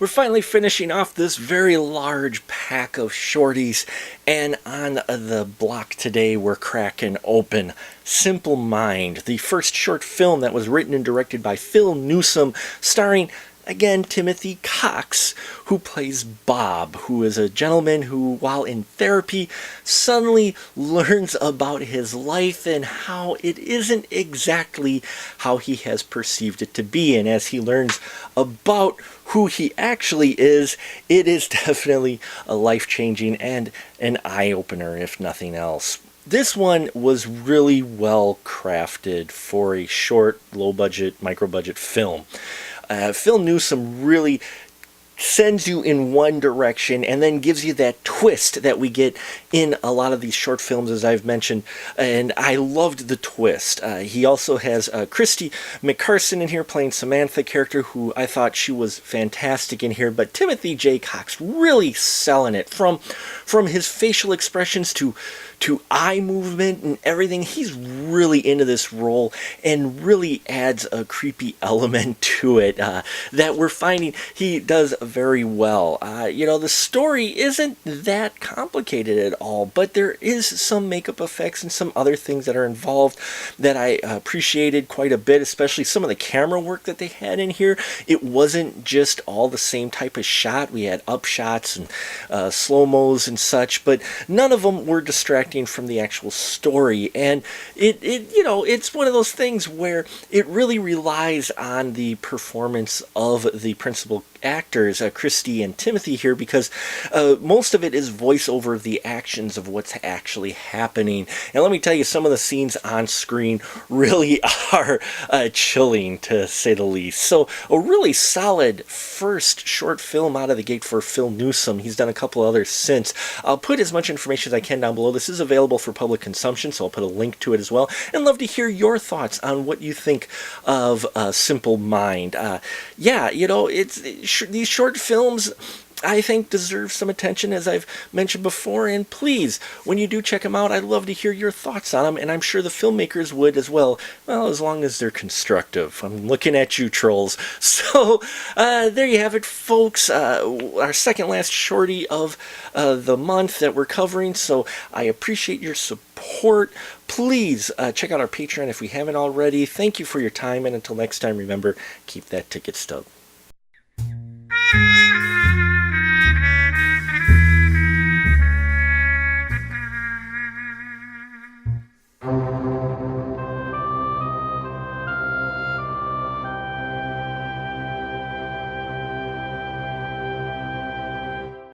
we're finally finishing off this very large pack of shorties, and on the block today we're cracking open Simple Mind, the first short film that was written and directed by Phil Newsome, starring again Timothy Cox, who plays Bob, who is a gentleman who, while in therapy, suddenly learns about his life and how it isn't exactly how he has perceived it to be. And as he learns about who he actually is, it is definitely a life-changing and an eye-opener, if nothing else. This one was really well crafted for a short, low-budget, micro-budget film. Phil Newsome really sends you in one direction and then gives you that twist that we get in a lot of these short films, as I've mentioned, and I loved the twist. He also has Christy McCarson in here playing Samantha, character who I thought she was fantastic in here, but Timothy J. Cox really selling it from his facial expressions to eye movement and everything. He's really into this role and really adds a creepy element to it that we're finding he does very well. The story isn't that complicated at all, but there is some makeup effects and some other things that are involved that I appreciated quite a bit, especially some of the camera work that they had in here. It wasn't just all the same type of shot. We had up shots and slow-mos and such, but none of them were distracting from the actual story. And it's one of those things where it really relies on the performance of the principal actors, Christy and Timothy here, because most of it is voice over the actions of what's actually happening. And let me tell you, some of the scenes on screen really are chilling, to say the least. So a really solid first short film out of the gate for Phil Newsome. He's done a couple others since. I'll put as much information as I can down below. This is available for public consumption, so I'll put a link to it as well. And love to hear your thoughts on what you think of Simple Mind. These short films, I think, deserve some attention, as I've mentioned before, and please, when you do check them out, I'd love to hear your thoughts on them, and I'm sure the filmmakers would as well, as long as they're constructive. I'm looking at you, trolls. So, there you have it, folks, our second last shorty of the month that we're covering, so I appreciate your support. Please check out our Patreon if we haven't already. Thank you for your time, and until next time, remember, keep that ticket stub.